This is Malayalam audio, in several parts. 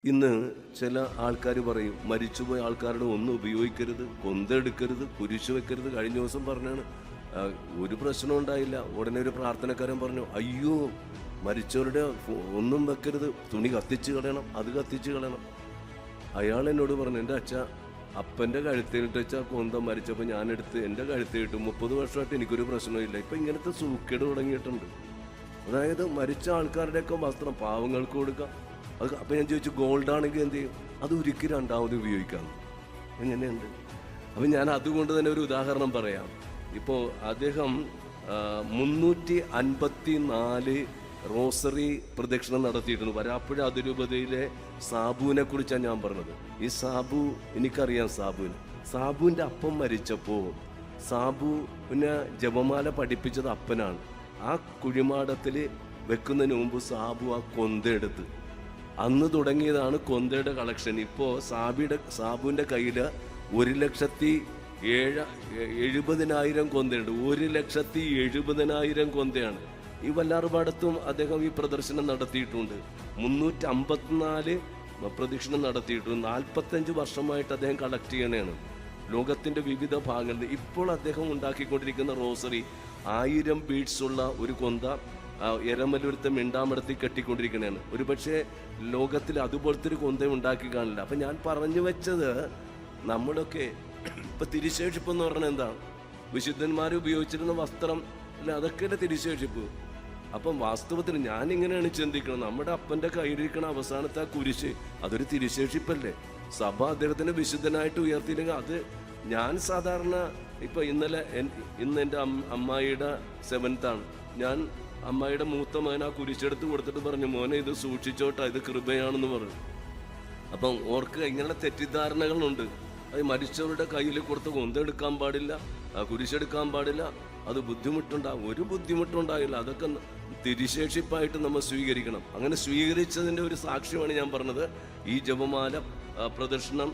ഇന്ന് ചില ആൾക്കാർ പറയും മരിച്ചുപോയ ആൾക്കാരുടെ ഒന്നും ഉപയോഗിക്കരുത്, കൊന്തെടുക്കരുത്, കുരിശ് വെക്കരുത്. കഴിഞ്ഞ ദിവസം പറഞ്ഞാണ് ഒരു പ്രശ്നം ഉണ്ടായില്ല. ഉടനെ ഒരു പ്രാർത്ഥനക്കാരൻ പറഞ്ഞു, അയ്യോ മരിച്ചവരുടെ ഒന്നും വെക്കരുത്, തുണി കത്തിച്ച് കളയണം, അത് കത്തിച്ച് കളയണം. അയാൾ എന്നോട് പറഞ്ഞു, എൻ്റെ അച്ഛ അപ്പൻ്റെ കഴുത്തിലിട്ട് വെച്ചാൽ കൊന്ത മരിച്ചപ്പോൾ ഞാനെടുത്ത് എൻ്റെ കഴുത്തിലിട്ട് 30 വർഷമായിട്ട് എനിക്കൊരു പ്രശ്നമില്ല. ഇപ്പം ഇങ്ങനത്തെ സൂക്കേട് തുടങ്ങിയിട്ടുണ്ട്. അതായത് മരിച്ച ആൾക്കാരുടെയൊക്കെ വസ്ത്രം പാവങ്ങൾക്ക് കൊടുക്കാം. അത് അപ്പം ഞാൻ ചോദിച്ചു, ഗോൾഡാണെങ്കിൽ എന്ത് ചെയ്യും? അത് ഒരിക്കലും രണ്ടാമത് ഉപയോഗിക്കാം. എങ്ങനെയുണ്ട്? അപ്പം ഞാൻ അതുകൊണ്ട് തന്നെ ഒരു ഉദാഹരണം പറയാം. ഇപ്പോൾ അദ്ദേഹം 354 റോസറി പ്രദക്ഷിണം നടത്തിയിട്ടുണ്ട്. വരാപ്പുഴ അതിരൂപതയിലെ സാബുവിനെ കുറിച്ചാണ് ഞാൻ പറഞ്ഞത്. ഈ സാബു, എനിക്കറിയാം സാബുവിൻ്റെ അപ്പം മരിച്ചപ്പോൾ സാബുവിനെ ജപമാല പഠിപ്പിച്ചത് അപ്പനാണ്. ആ കുഴിമാടത്തിൽ വെക്കുന്നതിന് മുമ്പ് സാബു ആ കൊന്തെടുത്ത് അന്ന് തുടങ്ങിയതാണ് കൊന്തയുടെ കളക്ഷൻ. ഇപ്പോൾ സാബുവിൻ്റെ കയ്യിൽ 1,70,000 കൊന്തയുണ്ട്. 1,70,000 കൊന്തയാണ്. ഈ വല്ലാർപാടത്തും അദ്ദേഹം ഈ പ്രദർശനം നടത്തിയിട്ടുണ്ട്. 354 പ്രദക്ഷിണം നടത്തിയിട്ടുണ്ട്. 45 വർഷമായിട്ട് അദ്ദേഹം കളക്ട് ചെയ്യണതാണ് ലോകത്തിൻ്റെ വിവിധ ഭാഗങ്ങളിൽ. ഇപ്പോൾ അദ്ദേഹം ഉണ്ടാക്കിക്കൊണ്ടിരിക്കുന്ന റോസറി 1000 ബീഡ്സുള്ള ഒരു കൊന്ത എരമലൂരത്തെ മിണ്ടാമടത്തി കെട്ടിക്കൊണ്ടിരിക്കണതാണ്. ഒരു പക്ഷേ ലോകത്തിൽ അതുപോലത്തെ ഒരു കൊന്ത ഉണ്ടാക്കി കാണില്ല. അപ്പം ഞാൻ പറഞ്ഞു വെച്ചത്, നമ്മളൊക്കെ ഇപ്പം തിരുശേഷിപ്പെന്ന് പറഞ്ഞാൽ എന്താണ്? വിശുദ്ധന്മാർ ഉപയോഗിച്ചിരുന്ന വസ്ത്രം അല്ല, അതൊക്കെയല്ലേ തിരുശേഷിപ്പ്. അപ്പം വാസ്തവത്തിൽ ഞാനിങ്ങനെയാണ് ചിന്തിക്കണം, നമ്മുടെ അപ്പൻ്റെ കയ്യിലിരിക്കണ അവസാനത്തെ ആ കുരിശ് അതൊരു തിരുശേഷിപ്പല്ലേ? സഭ അദ്ദേഹത്തിന് വിശുദ്ധനായിട്ട് ഉയർത്തിയില്ലെങ്കിൽ അത് ഞാൻ സാധാരണ ഇപ്പം ഇന്ന് എൻ്റെ അമ്മായിയുടെ 7th ആണ്. ഞാൻ അമ്മായിയുടെ മൂത്ത മകൻ ആ കുരിശെടുത്ത് കൊടുത്തിട്ട് പറഞ്ഞു, മോനെ ഇത് സൂക്ഷിച്ചോട്ടാ, ഇത് കൃപയാണെന്ന് പറഞ്ഞു. അപ്പം ഓർക്ക് ഇങ്ങനെ തെറ്റിദ്ധാരണകളുണ്ട്. അത് മരിച്ചവരുടെ കയ്യിൽ കൊടുത്ത് കൊന്തെടുക്കാൻ പാടില്ല, കുരിശെടുക്കാൻ പാടില്ല, അത് ബുദ്ധിമുട്ടുണ്ടാകും. ഒരു ബുദ്ധിമുട്ടുണ്ടാകില്ല. അതൊക്കെ തിരുശേഷിപ്പായിട്ട് നമ്മൾ സ്വീകരിക്കണം. അങ്ങനെ സ്വീകരിച്ചതിൻ്റെ ഒരു സാക്ഷ്യമാണ് ഞാൻ പറഞ്ഞത്. ഈ ജപമാല പ്രദർശനം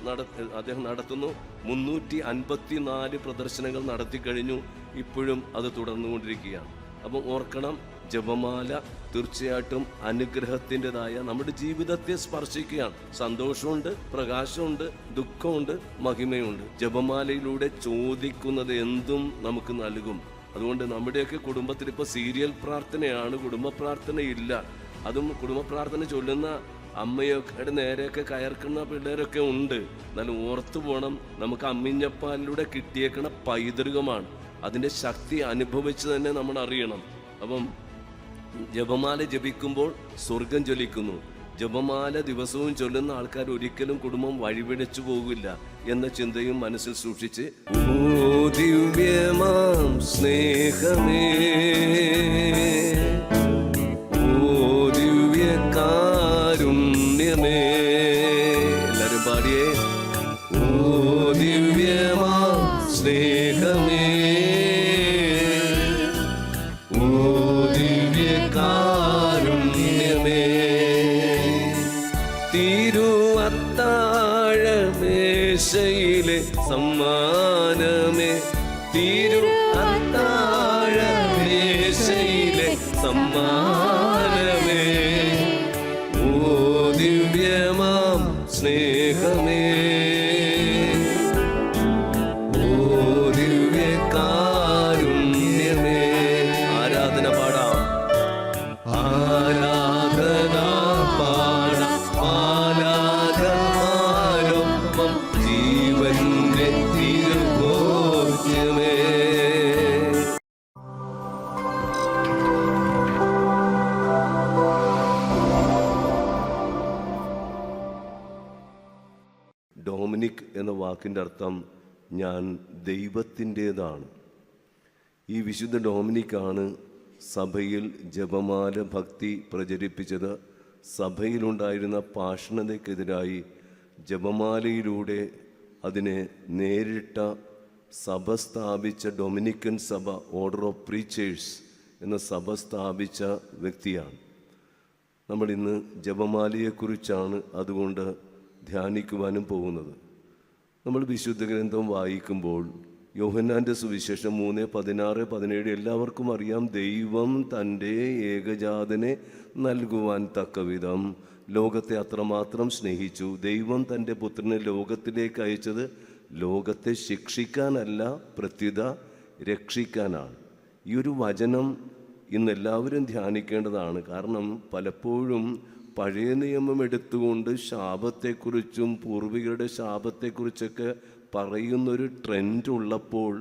അദ്ദേഹം നടത്തുന്നു. 354 പ്രദർശനങ്ങൾ നടത്തി കഴിഞ്ഞു. ഇപ്പോഴും അത് തുടർന്നുകൊണ്ടിരിക്കുകയാണ്. അപ്പം ഓർക്കണം, ജപമാല തീർച്ചയായിട്ടും അനുഗ്രഹത്തിൻ്റെതായ നമ്മുടെ ജീവിതത്തെ സ്പർശിക്കുകയാണ്. സന്തോഷമുണ്ട്, പ്രകാശമുണ്ട്, ദുഃഖമുണ്ട്, മഹിമയുണ്ട്. ജപമാലയിലൂടെ ചോദിക്കുന്നത് എന്തും നമുക്ക് നൽകും. അതുകൊണ്ട് നമ്മുടെയൊക്കെ കുടുംബത്തിൽ ഇപ്പോൾ സീരിയൽ പ്രാർത്ഥനയാണ്, കുടുംബ പ്രാർത്ഥനയില്ല. അതും കുടുംബ പ്രാർത്ഥന ചൊല്ലുന്ന അമ്മയൊക്കെ നേരെയൊക്കെ കയർക്കുന്ന പിള്ളേരൊക്കെ ഉണ്ട്. എന്നാലും ഓർത്തു പോകണം, നമുക്ക് അമ്മിഞ്ഞപ്പാലിലൂടെ കിട്ടിയേക്കണ പൈതൃകമാണ്. അതിൻ്റെ ശക്തി അനുഭവിച്ച് തന്നെ നമ്മൾ അറിയണം. അപ്പം ജപമാല ജപിക്കുമ്പോൾ സ്വർഗം ജ്വലിക്കുന്നു. ജപമാല ദിവസവും ചൊല്ലുന്ന ആൾക്കാർ ഒരിക്കലും കുടുംബം വഴിപിഴച്ചു പോകില്ല എന്ന ചിന്തയും മനസ്സിൽ സൂക്ഷിച്ച്, ഓ ദിവ്യമാം സ്നേഹമേ, ഓ ദിവ്യകാരുണ്യമേ, എല്ലാവരും പാടിയേ, ഓ ദിവ്യമാം സ്നേഹമേ, തിരുവത്താഴമേശയിലെ സമ്മാനമേ, തിരുവത്താഴമേശയിലെ സമ്മാനമേ, ഓ ദിവ്യമാം സ്നേഹമേ, ഓ ദിവ്യകാരുണ്യമേ. ആരാധന പാടാം, ആരാധന പാടാം, ആരാധനാരൊപ്പം ജീവന്റെ തിരുഭോജ്യമേ. ഡൊമിനിക് എന്ന വാക്കിൻ്റെ അർത്ഥം ഞാൻ ദൈവത്തിൻ്റേതാണ്. ഈ വിശുദ്ധ ഡൊമിനിക്കാണ് സഭയിൽ ജപമാല ഭക്തി പ്രചരിപ്പിച്ചത്. സഭയിലുണ്ടായിരുന്ന പാഷണതയ്ക്കെതിരായി ജപമാലയിലൂടെ അതിനെ നേരിട്ട സഭ സ്ഥാപിച്ച ഡൊമിനിക്കൻ സഭ, ഓർഡർ ഓഫ് പ്രീച്ചേഴ്സ് എന്ന സഭ സ്ഥാപിച്ച വ്യക്തിയാണ്. നമ്മളിന്ന് ജപമാലയെക്കുറിച്ചാണ് അതുകൊണ്ട് ധ്യാനിക്കുവാനും പോകുന്നത്. നമ്മൾ വിശുദ്ധ ഗ്രന്ഥം വായിക്കുമ്പോൾ യോഹന്നാൻ്റെ സുവിശേഷം 3:16-17 എല്ലാവർക്കും അറിയാം. ദൈവം തൻ്റെ ഏകജാതനെ നൽകുവാൻ തക്കവിധം ലോകത്തെ അത്രമാത്രം സ്നേഹിച്ചു. ദൈവം തൻ്റെ പുത്രനെ ലോകത്തിലേക്ക് അയച്ചത് ലോകത്തെ ശിക്ഷിക്കാനല്ല, പ്രത്യുത രക്ഷിക്കാനാണ്. ഈ ഒരു വചനം ഇന്നെല്ലാവരും ധ്യാനിക്കേണ്ടതാണ്. കാരണം പലപ്പോഴും പഴയ നിയമം എടുത്തുകൊണ്ട് ശാപത്തെക്കുറിച്ചും പൂർവികരുടെ ശാപത്തെക്കുറിച്ചൊക്കെ പറയുന്നൊരു ട്രെൻഡ് ഉള്ളപ്പോൾ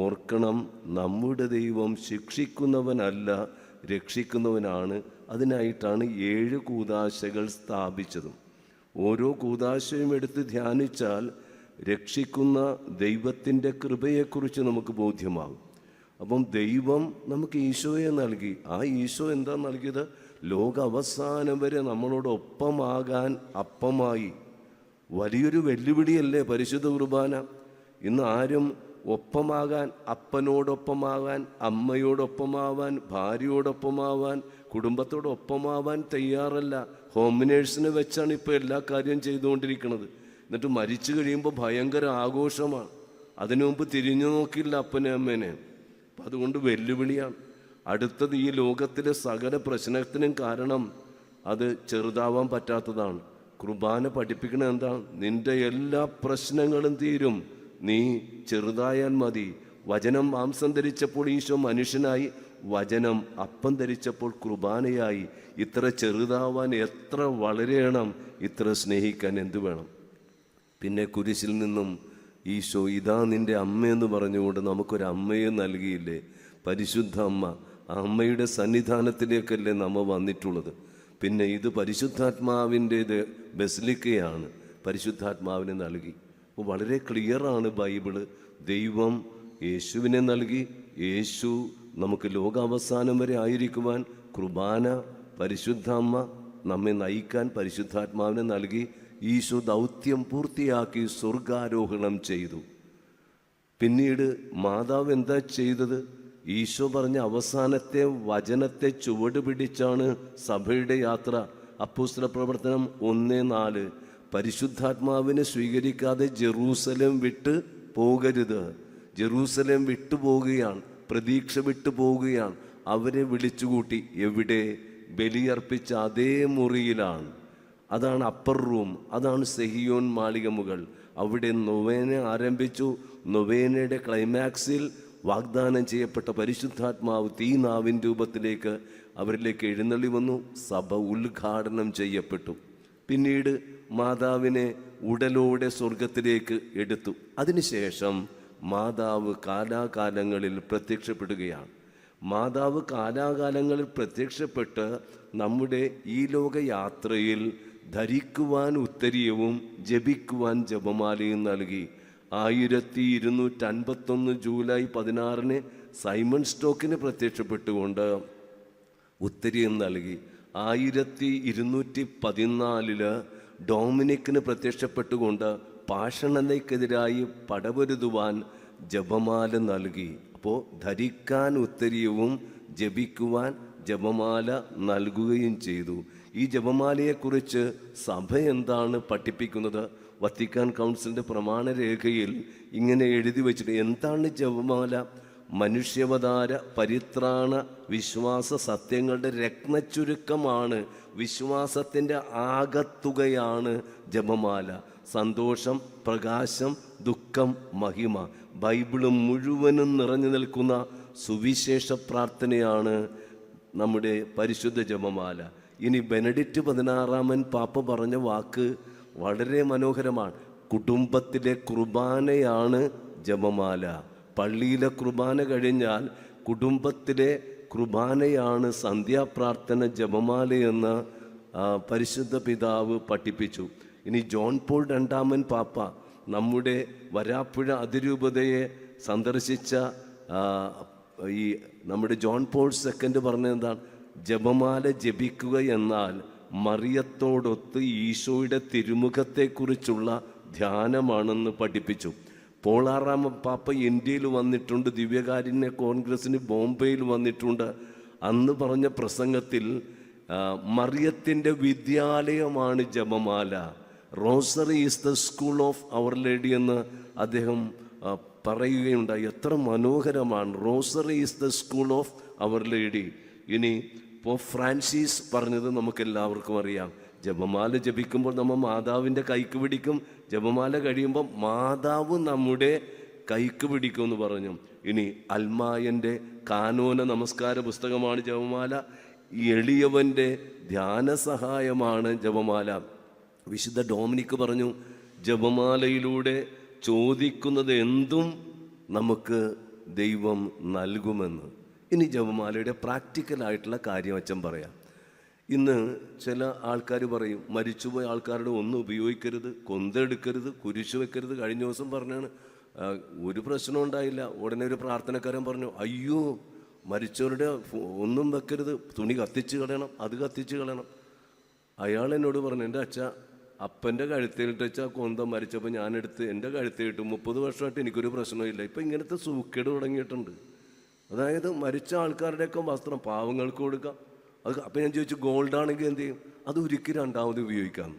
ഓർക്കണം, നമ്മുടെ ദൈവം ശിക്ഷിക്കുന്നവനല്ല, രക്ഷിക്കുന്നവനാണ്. അതിനായിട്ടാണ് 7 കൂദാശകൾ സ്ഥാപിച്ചതും. ഓരോ കൂദാശയും എടുത്ത് ധ്യാനിച്ചാൽ രക്ഷിക്കുന്ന ദൈവത്തിൻ്റെ കൃപയെക്കുറിച്ച് നമുക്ക് ബോധ്യമാകും. അപ്പം ദൈവം നമുക്ക് ഈശോയെ നൽകി. ആ ഈശോ എന്താ നൽകിയത്? ലോക അവസാനം വരെ നമ്മളോടൊപ്പമാകാൻ അപ്പമായി. വലിയൊരു വെല്ലുവിളിയല്ലേ പരിശുദ്ധ കുർബാന? ഇന്ന് ആരും ഒപ്പമാകാൻ, അപ്പനോടൊപ്പമാകാൻ, അമ്മയോടൊപ്പമാവാൻ, ഭാര്യയോടൊപ്പമാവാൻ, കുടുംബത്തോടൊപ്പമാവാൻ തയ്യാറല്ല. ഹോമിനേഴ്സിനെ വെച്ചാണ് ഇപ്പോൾ എല്ലാ കാര്യവും ചെയ്തുകൊണ്ടിരിക്കുന്നത്. എന്നിട്ട് മരിച്ചു കഴിയുമ്പോൾ ഭയങ്കര ആഘോഷമാണ്. അതിനു മുമ്പ് തിരിഞ്ഞു നോക്കില്ല അപ്പനെ അമ്മേനെ. അപ്പം അതുകൊണ്ട് വെല്ലുവിളിയാണ്. അടുത്തത്, ഈ ലോകത്തിലെ സകല പ്രശ്നത്തിനും കാരണം അത് ചെറുതാവാൻ പറ്റാത്തതാണ്. കുർബാന പഠിപ്പിക്കണത് എന്താണ്? നിന്റെ എല്ലാ പ്രശ്നങ്ങളും തീരും, നീ ചെറുതായാൽ മതി. വചനം മാംസം ധരിച്ചപ്പോൾ ഈശോ മനുഷ്യനായി, വചനം അപ്പം ധരിച്ചപ്പോൾ കുർബാനയായി. ഇത്ര ചെറുതാവാൻ എത്ര വളരെയണം, ഇത്ര സ്നേഹിക്കാൻ എന്തു വേണം? പിന്നെ കുരിശിൽ നിന്നും ഈശോ ഇതാ നിൻ്റെ അമ്മയെന്ന് പറഞ്ഞുകൊണ്ട് നമുക്കൊരു അമ്മയെ നൽകിയില്ലേ? പരിശുദ്ധ അമ്മ. ആ അമ്മയുടെ സന്നിധാനത്തിലേക്കല്ലേ നമ്മ വന്നിട്ടുള്ളത്. പിന്നെ ഇത് പരിശുദ്ധാത്മാവിൻ്റേത് ബസിലിക്കയാണ്, പരിശുദ്ധാത്മാവിനെ നൽകി. അപ്പോൾ വളരെ ക്ലിയറാണ് ബൈബിള്. ദൈവം യേശുവിനെ നൽകി. യേശു നമുക്ക് ലോകാവസാനം വരെ ആയിരിക്കുവാൻ കുർബാന, പരിശുദ്ധ അമ്മ നമ്മെ നയിക്കാൻ പരിശുദ്ധാത്മാവിനെ നൽകി. ഈശോ ദൗത്യം പൂർത്തിയാക്കി സ്വർഗാരോഹണം ചെയ്തു. പിന്നീട് മാതാവ് എന്താ ചെയ്തത്? ഈശോ പറഞ്ഞ അവസാനത്തെ വചനത്തെ ചുവട് പിടിച്ചാണ് സഭയുടെ യാത്ര. അപ്പോസ്തല പ്രവർത്തനം 1:4. പരിശുദ്ധാത്മാവിനെ സ്വീകരിക്കാതെ ജെറൂസലേം വിട്ട് പോകരുത്. ജെറൂസലേം വിട്ടു പോവുകയാണ്, പ്രതീക്ഷ വിട്ടു പോവുകയാണ്. അവരെ വിളിച്ചുകൂട്ടി. എവിടെ? ബലിയർപ്പിച്ച അതേ മുറിയിലാണ്. അതാണ് അപ്പർ റൂം, അതാണ് സെഹിയോൻ മാളികമുകൾ. അവിടെ നൊവേന ആരംഭിച്ചു. നൊവേനയുടെ ക്ലൈമാക്സിൽ വാഗ്ദാനം ചെയ്യപ്പെട്ട പരിശുദ്ധാത്മാവ് തീനാവിൻ രൂപത്തിലേക്ക് അവരിലേക്ക് എഴുന്നള്ളി വന്നു. സഭ ഉദ്ഘാടനം ചെയ്യപ്പെട്ടു. പിന്നീട് മാതാവിനെ ഉടലോടെ സ്വർഗത്തിലേക്ക് എടുത്തു. അതിനുശേഷം മാതാവ് കാലാകാലങ്ങളിൽ പ്രത്യക്ഷപ്പെടുകയാണ്. മാതാവ് കാലാകാലങ്ങളിൽ പ്രത്യക്ഷപ്പെട്ട് നമ്മുടെ ഈ ലോക യാത്രയിൽ ധരിക്കുവാൻ ഉത്തരീയവും ജപിക്കുവാൻ ജപമാലയും നൽകി. 1251 ജൂലൈ 16 സൈമൺ സ്റ്റോക്കിന് പ്രത്യക്ഷപ്പെട്ടുകൊണ്ട് ഉത്തരീയം നൽകി. 1214 ഡൊമിനിക്കിന് പ്രത്യക്ഷപ്പെട്ടുകൊണ്ട് പാഷണതയ്ക്കെതിരായി പടപൊരുതുവാൻ ജപമാല നൽകി. അപ്പോൾ ധരിക്കാൻ ഉത്തരീയവും ജപിക്കുവാൻ ജപമാല നൽകുകയും ചെയ്തു. ഈ ജപമാലയെക്കുറിച്ച് സഭ എന്താണ് പഠിപ്പിക്കുന്നത്? വത്തിക്കാൻ കൗൺസിലിൻ്റെ പ്രമാണരേഖയിൽ ഇങ്ങനെ എഴുതി വച്ചിട്ട്, എന്താണ് ജപമാല? മനുഷ്യാവതാര പരിത്രാണ വിശ്വാസ സത്യങ്ങളുടെ രത്നച്ചുരുക്കമാണ്. വിശ്വാസത്തിൻ്റെ ആകത്തുകയാണ് ജപമാല. സന്തോഷം, പ്രകാശം, ദുഃഖം, മഹിമ, ബൈബിള് മുഴുവനും നിറഞ്ഞു നിൽക്കുന്ന സുവിശേഷ പ്രാർത്ഥനയാണ് നമ്മുടെ പരിശുദ്ധ ജപമാല. ഇനി ബെനഡിക്റ്റ് 16 പാപ്പ പറഞ്ഞ വാക്ക് വളരെ മനോഹരമാണ്. കുടുംബത്തിലെ കുർബാനയാണ് ജപമാല. പള്ളിയിലെ കുർബാന കഴിഞ്ഞാൽ കുടുംബത്തിലെ കുർബാനയാണ് സന്ധ്യാപ്രാർത്ഥന, ജപമാലയെന്ന് പരിശുദ്ധ പിതാവ് പഠിപ്പിച്ചു. ഇനി ജോൺ പോൾ 2 പാപ്പ നമ്മുടെ വരാപ്പുഴ അതിരൂപതയെ സന്ദർശിച്ച ഈ നമ്മുടെ ജോൺ പോൾ 2 പറഞ്ഞത് എന്താണ്? ജപമാല ജപിക്കുക എന്നാൽ മറിയത്തോടൊത്ത് ഈശോയുടെ തിരുമുഖത്തെക്കുറിച്ചുള്ള ധ്യാനമാണെന്ന് പഠിപ്പിച്ചു. പോൾ 6 പാപ്പ ഇന്ത്യയിൽ വന്നിട്ടുണ്ട്, ദിവ്യകാരുണ്യ കോൺഗ്രസ്സിന് ബോംബെയിൽ വന്നിട്ടുണ്ട്. അന്ന് പറഞ്ഞ പ്രസംഗത്തിൽ മറിയത്തിൻ്റെ വിദ്യാലയമാണ് ജപമാല. Rosary is the school of our lady എന്ന് അദ്ദേഹം പറയുകയുണ്ടായി. എത്ര മനോഹരമാണ്. Rosary is the school of our lady. ഇനി പോപ്പ് ഫ്രാൻസിസ് പറഞ്ഞത് നമുക്കെല്ലാവർക്കും അറിയാം. ജപമാല ജപിക്കുമ്പോൾ നമ്മൾ മാതാവിൻ്റെ കൈക്ക് പിടിക്കും, ജപമാല കഴിയുമ്പോൾ മാതാവ് നമ്മുടെ കൈക്ക് പിടിക്കും എന്ന് പറഞ്ഞു. ഇനി അൽമായൻ്റെ കാനോന നമസ്കാര പുസ്തകമാണ് ജപമാല. എളിയവൻ്റെ ധ്യാന സഹായമാണ് ജപമാല. വിശുദ്ധ ഡൊമിനിക് പറഞ്ഞു, ജപമാലയിലൂടെ ചോദിക്കുന്നത് എന്തും നമുക്ക് ദൈവം നൽകുമെന്ന്. ഇനി ജപമാലയുടെ പ്രാക്ടിക്കലായിട്ടുള്ള കാര്യം അച്ഛൻ പറയാം. ഇന്ന് ചില ആൾക്കാർ പറയും, മരിച്ചുപോയ ആൾക്കാരുടെ ഒന്നും ഉപയോഗിക്കരുത്, കൊന്തെടുക്കരുത്, കുരിശു വെക്കരുത്. കഴിഞ്ഞ ദിവസം പറഞ്ഞാണ്, ഒരു പ്രശ്നം ഉണ്ടായില്ല. ഉടനെ ഒരു പ്രാർത്ഥനക്കാരൻ പറഞ്ഞു, അയ്യോ മരിച്ചവരുടെ ഒന്നും വെക്കരുത്, തുണി കത്തിച്ച് കളയണം, അത് കത്തിച്ച് കളയണം. അയാൾ എന്നോട് പറഞ്ഞു, എൻ്റെ അച്ഛ അപ്പൻ്റെ കഴുത്തിലിട്ട് വെച്ചാൽ കൊന്ത മരിച്ചപ്പോൾ ഞാനെടുത്ത് എൻ്റെ കഴുത്തിലിട്ട് 30 വർഷമായിട്ട് എനിക്കൊരു പ്രശ്നമില്ല. ഇപ്പം ഇങ്ങനത്തെ സൂക്കേട് തുടങ്ങിയിട്ടുണ്ട്. അതായത് മരിച്ച ആൾക്കാരുടെയൊക്കെ വസ്ത്രം പാവങ്ങൾക്ക് കൊടുക്കാം. അത് അപ്പം ഞാൻ ചോദിച്ചു, ഗോൾഡാണെങ്കിൽ എന്ത് ചെയ്യും? അത് ഉരുക്കി രണ്ടാമത് ഉപയോഗിക്കാം.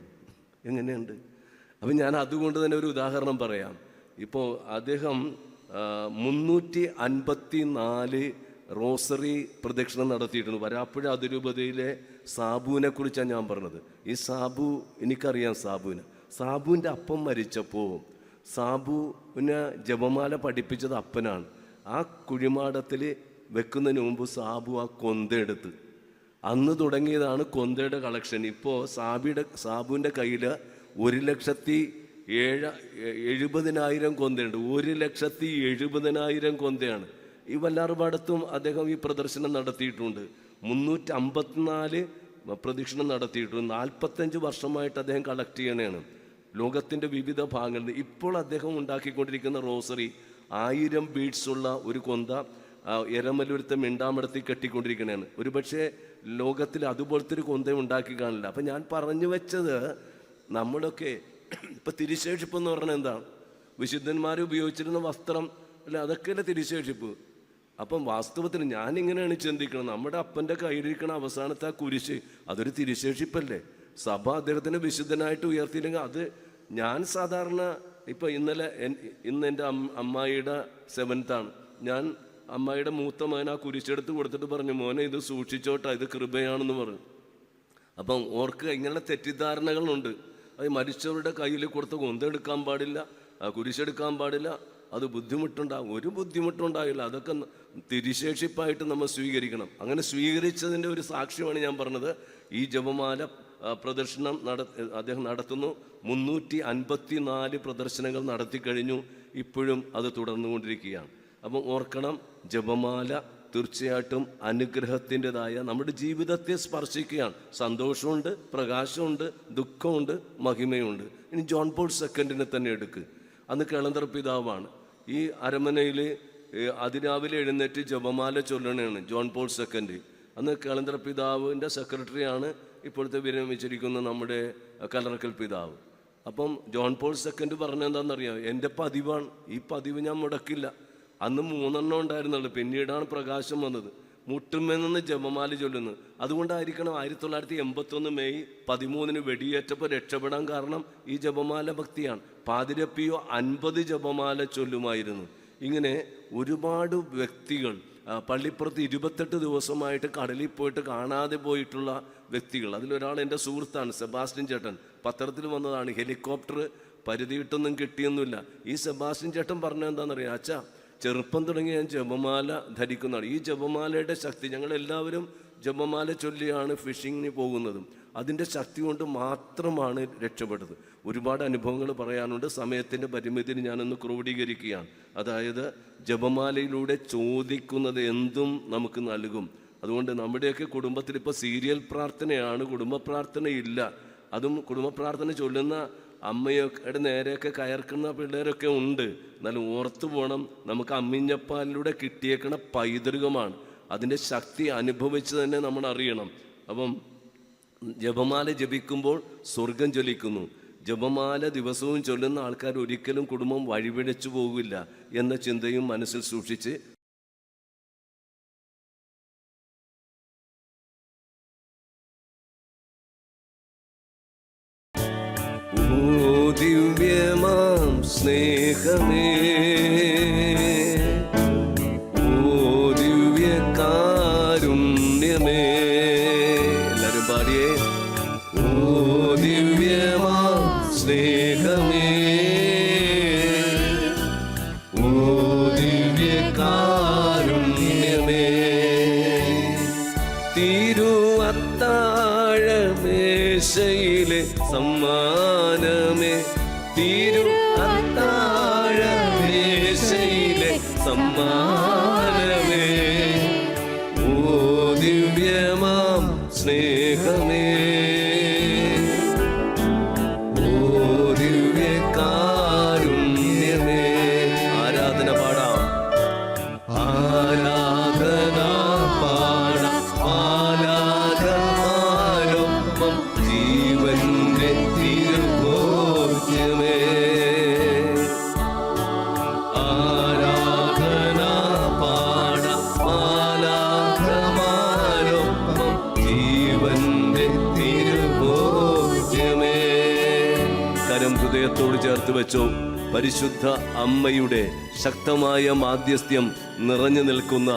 എങ്ങനെയുണ്ട്? അപ്പം ഞാൻ അതുകൊണ്ട് തന്നെ ഒരു ഉദാഹരണം പറയാം. ഇപ്പോൾ അദ്ദേഹം 354 റോസറി പ്രദക്ഷിണം നടത്തിയിട്ടുണ്ട്. വരാപ്പുഴ അതിരൂപതയിലെ സാബുവിനെ കുറിച്ചാണ് ഞാൻ പറഞ്ഞത്. ഈ സാബു, എനിക്കറിയാം സാബുവിൻ്റെ അപ്പം മരിച്ചപ്പോൾ സാബുവിനെ ജപമാല പഠിപ്പിച്ചത് അപ്പനാണ്. ആ കുഴിമാടത്തിൽ വെക്കുന്നതിന് മുമ്പ് സാബു ആ കൊന്തെടുത്ത് അന്ന് തുടങ്ങിയതാണ് കൊന്തയുടെ കളക്ഷൻ. ഇപ്പോൾ സാബുവിൻ്റെ കയ്യിൽ 1,70,000 കൊന്തയുണ്ട്. 1,70,000 കൊന്തയാണ്. ഈ വല്ലാർപാടത്തും അദ്ദേഹം ഈ പ്രദർശനം നടത്തിയിട്ടുണ്ട്. 354 പ്രദക്ഷിണം നടത്തിയിട്ടുണ്ട്. 45 വർഷമായിട്ട് അദ്ദേഹം കളക്ട് ചെയ്യണതാണ് ലോകത്തിൻ്റെ വിവിധ ഭാഗങ്ങളിൽ. ഇപ്പോൾ അദ്ദേഹം ഉണ്ടാക്കിക്കൊണ്ടിരിക്കുന്ന റോസറി 1000 ബീഡ്സുള്ള ഒരു കൊന്ത എരമലൂരത്തെ മിണ്ടാമടത്തിൽ കെട്ടിക്കൊണ്ടിരിക്കണതാണ്. ഒരുപക്ഷെ ലോകത്തിൽ അതുപോലത്തെ ഒരു കൊന്ത ഉണ്ടാക്കി കാണില്ല. അപ്പം ഞാൻ പറഞ്ഞു വെച്ചത്, നമ്മളൊക്കെ ഇപ്പം തിരുശേഷിപ്പ് എന്ന് പറഞ്ഞാൽ എന്താണ്? വിശുദ്ധന്മാർ ഉപയോഗിച്ചിരുന്ന വസ്ത്രം അല്ല, അതൊക്കെയല്ലേ തിരുശേഷിപ്പ്. അപ്പം വാസ്തവത്തിൽ ഞാനിങ്ങനെയാണ് ചിന്തിക്കണം, നമ്മുടെ അപ്പൻ്റെ കയ്യിലിരിക്കണ അവസാനത്തെ ആ കുരിശ് അതൊരു തിരുശേഷിപ്പല്ലേ? സഭ അദ്ദേഹത്തിന് വിശുദ്ധനായിട്ട് ഉയർത്തിയില്ലെങ്കിൽ അത് ഞാൻ സാധാരണ ഇപ്പം ഇന്ന് എൻ്റെ അമ്മായിയുടെ 7th ആണ്. ഞാൻ അമ്മായിയുടെ മൂത്ത മകൻ ആ കുരിശെടുത്ത് കൊടുത്തിട്ട് പറഞ്ഞു, മോനെ ഇത് സൂക്ഷിച്ചോട്ടാ, ഇത് കൃപയാണെന്ന് പറഞ്ഞു. അപ്പം ഓർക്ക് ഇങ്ങനെ തെറ്റിദ്ധാരണകളുണ്ട്. അത് മരിച്ചവരുടെ കയ്യിൽ കൊടുത്ത് കൊന്തെടുക്കാൻ പാടില്ല, കുരിശെടുക്കാൻ പാടില്ല, അത് ബുദ്ധിമുട്ടുണ്ടാകും. ഒരു ബുദ്ധിമുട്ടുണ്ടാകില്ല. അതൊക്കെ തിരുശേഷിപ്പായിട്ട് നമ്മൾ സ്വീകരിക്കണം. അങ്ങനെ സ്വീകരിച്ചതിൻ്റെ ഒരു സാക്ഷ്യമാണ് ഞാൻ പറഞ്ഞത്. ഈ ജപമാല പ്രദർശനം അദ്ദേഹം നടത്തുന്നു. 354 പ്രദർശനങ്ങൾ നടത്തി കഴിഞ്ഞു. ഇപ്പോഴും അത് തുടർന്നുകൊണ്ടിരിക്കുകയാണ്. അപ്പം ഓർക്കണം, ജപമാല തീർച്ചയായിട്ടും അനുഗ്രഹത്തിൻ്റെതായ നമ്മുടെ ജീവിതത്തെ സ്പർശിക്കുകയാണ്. സന്തോഷമുണ്ട്, പ്രകാശമുണ്ട്, ദുഃഖമുണ്ട്, മഹിമയുണ്ട്. ഇനി ജോൺ പോൾ II തന്നെ എടുക്ക്. അന്ന് കേളന്തർ പിതാവാണ്. ഈ അരമനയിൽ അതിരാവിലെ എഴുന്നേറ്റ് ജപമാല ചൊല്ലണയാണ് ജോൺ പോൾ II. അന്ന് കേളന്തർ പിതാവിൻ്റെ സെക്രട്ടറിയാണ് ഇപ്പോഴത്തെ വിരമിച്ചിരിക്കുന്ന നമ്മുടെ കലറക്കൽ പിതാവ്. അപ്പം ജോൺ പോൾ II പറഞ്ഞെന്താണെന്നറിയാം, എൻ്റെ പതിവാണ്, ഈ പതിവ് ഞാൻ മുടക്കില്ല. അന്ന് 3 എണ്ണം ഉണ്ടായിരുന്നുള്ളൂ, പിന്നീടാണ് പ്രകാശം വന്നത്. മുട്ടുമെന്ന് ജപമാല ചൊല്ലുന്നത്. അതുകൊണ്ടായിരിക്കണം 1981 മെയ് 13 വെടിയേറ്റപ്പോൾ രക്ഷപ്പെടാൻ കാരണം ഈ ജപമാല ഭക്തിയാണ്. പാതിരപ്പിയോ 50 ജപമാല ചൊല്ലുമായിരുന്നു. ഇങ്ങനെ ഒരുപാട് വ്യക്തികൾ പള്ളിപ്പുറത്ത് 28 ദിവസമായിട്ട് കടലിൽ പോയിട്ട് കാണാതെ പോയിട്ടുള്ള വ്യക്തികൾ. അതിലൊരാൾ എൻ്റെ സുഹൃത്താണ്, സെബാസ്റ്റ്യൻ ചേട്ടൻ. പത്രത്തിൽ വന്നതാണ്. ഹെലികോപ്റ്റർ പരിധിയിട്ടൊന്നും കിട്ടിയൊന്നുമില്ല. ഈ സെബാസ്റ്റ്യൻ ചേട്ടൻ പറഞ്ഞത് എന്താണെന്നറിയാം, അച്ഛാ ചെറുപ്പം തുടങ്ങി ഞാൻ ജപമാല ധരിക്കുന്നതാണ്. ഈ ജപമാലയുടെ ശക്തി, ഞങ്ങളെല്ലാവരും ജപമാല ചൊല്ലിയാണ് ഫിഷിങ്ങിന് പോകുന്നതും. അതിൻ്റെ ശക്തി കൊണ്ട് മാത്രമാണ് രക്ഷപ്പെട്ടത്. ഒരുപാട് അനുഭവങ്ങൾ പറയാനുണ്ട്. സമയത്തിൻ്റെ പരിമിതിന് ഞാനൊന്ന് ക്രോഡീകരിക്കുകയാണ്. അതായത് ജപമാലയിലൂടെ ചോദിക്കുന്നത് എന്തും നമുക്ക് നൽകും. അതുകൊണ്ട് നമ്മുടെയൊക്കെ കുടുംബത്തിൽ ഇപ്പോൾ സീരിയൽ പ്രാർത്ഥനയാണ്, കുടുംബ പ്രാർത്ഥനയില്ല. അതും കുടുംബ പ്രാർത്ഥന ചൊല്ലുന്ന അമ്മയൊക്കെ നേരെയൊക്കെ കയർക്കുന്ന പിള്ളേരൊക്കെ ഉണ്ട്. എന്നാലും ഓർത്തു പോകണം, നമുക്ക് അമ്മിഞ്ഞപ്പാലിലൂടെ കിട്ടിയേക്കണ പൈതൃകമാണ്. അതിൻ്റെ ശക്തി അനുഭവിച്ച് തന്നെ നമ്മൾ അറിയണം. അപ്പം ജപമാല ജപിക്കുമ്പോൾ സ്വർഗം ജ്വലിക്കുന്നു. ജപമാല ദിവസവും ചൊല്ലുന്ന ആൾക്കാർ ഒരിക്കലും കുടുംബം വഴിപിഴച്ചു പോകില്ല എന്ന ചിന്തയും മനസ്സിൽ സൂക്ഷിച്ച് ദിവ്യമാം സ്നേഹമേ പാടിയേ. ഓ ദിവ്യമാ സ്നേഹമേ, ഓ ദിവ്യകാരുണ്യമേ, തിരുഅത്താഴമേശയിലെ സമ്മാനമേ, തിരുഅത്താഴമേശയിലെ സമ്മാനമേ, ഓ ദിവ്യമാം സ്നേഹമേ, ഓ ദിവ്യകാരുണ്യമേ. ആരാധന പാടാം, ആരാധന പാടാം, ആരാധനാരൊപ്പം ജീവന്റെ തിരുഭോജ്യമേ. ആരാധന പാടാം, ആരാധനാരൊപ്പം ജീവന്റെ തിരുഭോജ്യമേ. കരം ഹൃദയത്തോട് ചേർത്ത് വെച്ചോ. പരിശുദ്ധ അമ്മയുടെ ശക്തമായ മാധ്യസ്ഥ്യം നിറഞ്ഞു നിൽക്കുന്ന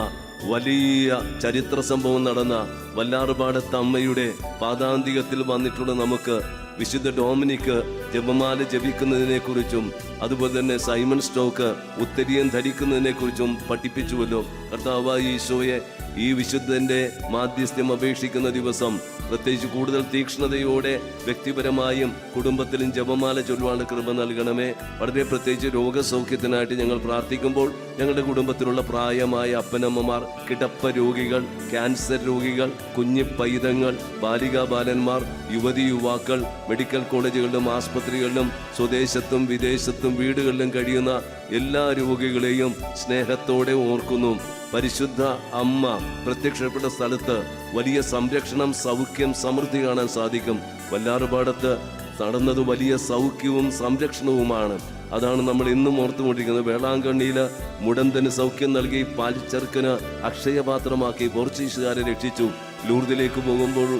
വലിയ ചരിത്ര സംഭവം നടന്ന വല്ലാർപാടത്ത് അമ്മയുടെ പാദാന്തികത്തിൽ വന്നിട്ടുള്ള നമുക്ക് വിശുദ്ധ ഡോമിനിക്ക് ജപമാല ജപിക്കുന്നതിനെ കുറിച്ചും അതുപോലെ തന്നെ സൈമൺ സ്റ്റോക്ക് ഉത്തരീയം ധരിക്കുന്നതിനെ കുറിച്ചും പഠിപ്പിച്ചുവല്ലോ. കർത്താവായ ഈശോയെ ഈ വിശുദ്ധന്റെ മാധ്യസ്ഥ്യം അപേക്ഷിക്കുന്ന ദിവസം പ്രത്യേകിച്ച് കൂടുതൽ തീക്ഷ്ണതയോടെ വ്യക്തിപരമായും കുടുംബത്തിലും ജപമാല ചൊല്ലുവാനുള്ള കൃപ നൽകണമേ. വളരെ പ്രത്യേകിച്ച് രോഗസൗഖ്യത്തിനായിട്ട് ഞങ്ങൾ പ്രാർത്ഥിക്കുമ്പോൾ ഞങ്ങളുടെ കുടുംബത്തിലുള്ള പ്രായമായ അപ്പനമ്മമാർ, കിടപ്പ രോഗികൾ, ക്യാൻസർ രോഗികൾ, കുഞ്ഞു പൈതങ്ങൾ, ബാലികാ ബാലന്മാർ, യുവതി യുവാക്കൾ, മെഡിക്കൽ കോളേജുകളിലും ആസ്പത്രികളിലും സ്വദേശത്തും വിദേശത്തും വീടുകളിലും കഴിയുന്ന എല്ലാ രോഗികളെയും സ്നേഹത്തോടെ ഓർക്കുന്നു. പരിശുദ്ധ അമ്മ പ്രത്യക്ഷപ്പെട്ട സ്ഥലത്ത് വലിയ സംരക്ഷണം, സൗഖ്യം, സമൃദ്ധി കാണാൻ സാധിക്കും. വല്ലാർപാടത്ത് നടന്നത് വലിയ സൗഖ്യവും സംരക്ഷണവുമാണ്. അതാണ് നമ്മൾ ഇന്നും ഓർത്തുകൊണ്ടിരിക്കുന്നത്. വേളാങ്കണ്ണിയിൽ മുടന്തന് സൗഖ്യം നൽകി പാലിച്ചെറുക്കന് അക്ഷയപാത്രമാക്കി പോർച്ചുഗീസുകാരെ രക്ഷിച്ചു. ലൂർദിലേക്ക് പോകുമ്പോൾ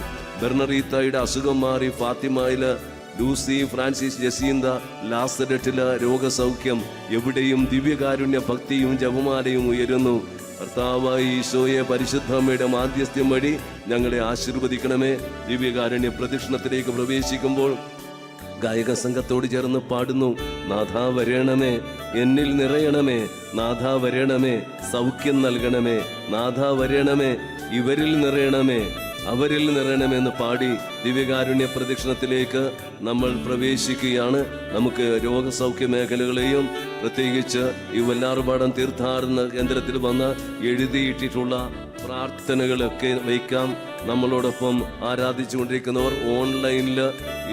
ബെർണറീത്തായുടെ അസുഖം മാറി. ഫാത്തിമയില് ലൂസി, ഫ്രാൻസിസ്, ജസീന്ത, ലാസരറ്റില് രോഗസൗഖ്യം. എവിടെയും ദിവ്യകാരുണ്യ ഭക്തിയും ജപമാലയും ഉയരുന്നു. കർത്താവായ ഈശോയെ പരിശുദ്ധമ്മയുടെ മാധ്യസ്ഥ്യം വഴി ഞങ്ങളെ ആശീർവദിക്കണമേ. ദിവ്യകാരുണ്യ പ്രദക്ഷിണത്തിലേക്ക് പ്രവേശിക്കുമ്പോൾ ഗായക സംഘത്തോട് ചേർന്ന് പാടുന്നു. നാഥാ വരണമേ, എന്നിൽ നിറയണമേ, നാഥാ വരണമേ, സൗഖ്യം നൽകണമേ, നാഥാ വരണമേ, ഇവരിൽ നിറയണമേ, അവരിൽ നിറയണമെന്ന് പാടി ദിവ്യകാരുണ്യ പ്രദക്ഷിണത്തിലേക്ക് നമ്മൾ പ്രവേശിക്കുകയാണ്. നമുക്ക് രോഗസൗഖ്യ മേഖലകളെയും പ്രത്യേകിച്ച് ഈ വല്ലാർപാടം തീർത്ഥാടന കേന്ദ്രത്തിൽ വന്ന് എഴുതിയിട്ടിട്ടുള്ള പ്രാർത്ഥനകളൊക്കെ വയ്ക്കാം. നമ്മളോടൊപ്പം ആരാധിച്ചുകൊണ്ടിരിക്കുന്നവർ, ഓൺലൈനിൽ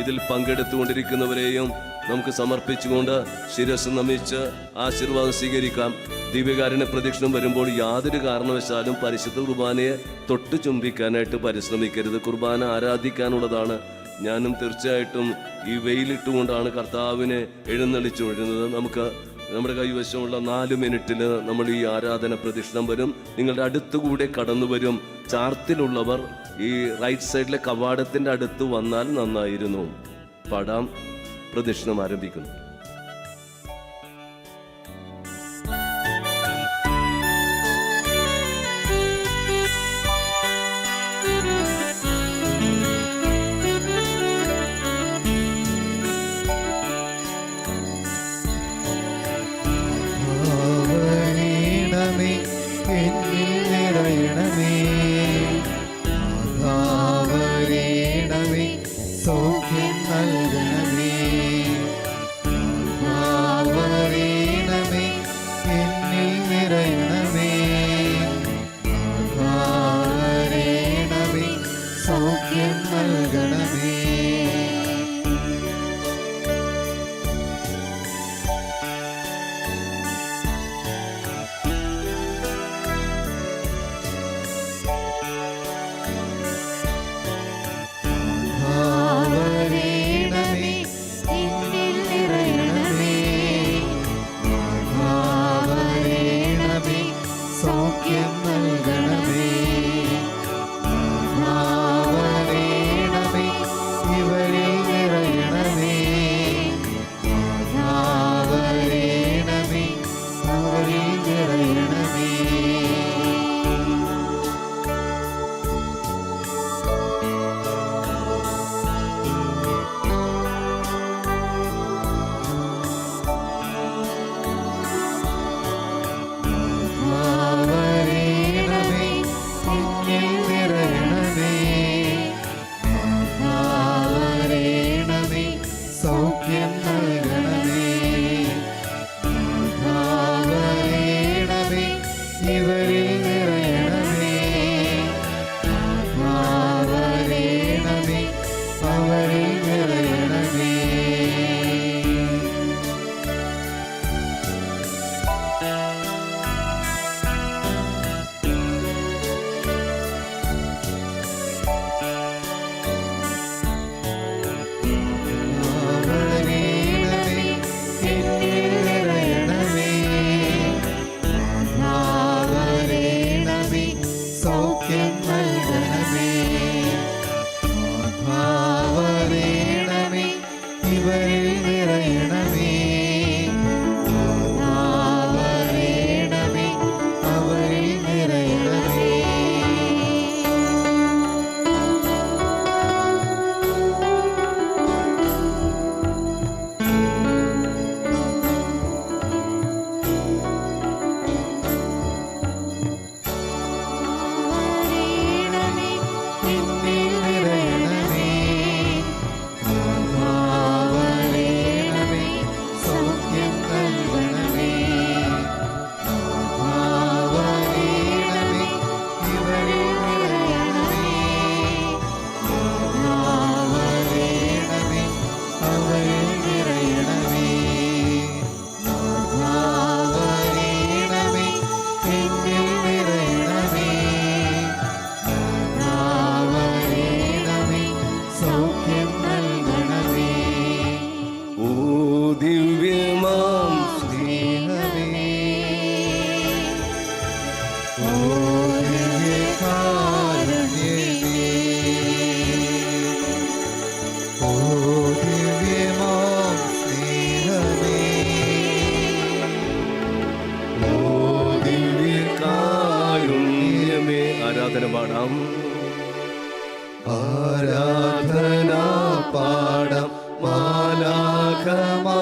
ഇതിൽ പങ്കെടുത്തുകൊണ്ടിരിക്കുന്നവരെയും നമുക്ക് സമർപ്പിച്ചുകൊണ്ട് ശിരസ് നമിച്ച് ആശീർവാദം സ്വീകരിക്കാം. ദിവ്യകാരുണ്യ പ്രദക്ഷിണം വരുമ്പോൾ യാതൊരു കാരണവശാലും പരിശുദ്ധ കുർബാനയെ തൊട്ട് ചുംബിക്കാനായിട്ട് പരിശ്രമിക്കരുത്. കുർബാന ആരാധിക്കാനുള്ളതാണ്. ഞാനും തീർച്ചയായിട്ടും ഈ വെയിലിട്ടുകൊണ്ടാണ് കർത്താവിനെ എഴുന്നള്ളിച്ചുകൊണ്ടിരുന്നത്. നമുക്ക് നമ്മുടെ കൈവശമുള്ള 4 മിനിറ്റിൽ നമ്മൾ ഈ ആരാധന പ്രദക്ഷിണം വരും. നിങ്ങളുടെ അടുത്തുകൂടെ കടന്നു വരും. ചാർത്തിലുള്ളവർ ഈ റൈറ്റ് സൈഡിലെ കവാടത്തിന്റെ അടുത്ത് വന്നാൽ നന്നായിരുന്നു. പാടാം. പ്രദക്ഷിണം ആരംഭിക്കുന്നു. സൗഖ്യം നൽകണമേ. നൽകണമേ. ആരാധന പാടം മാലാഖമാ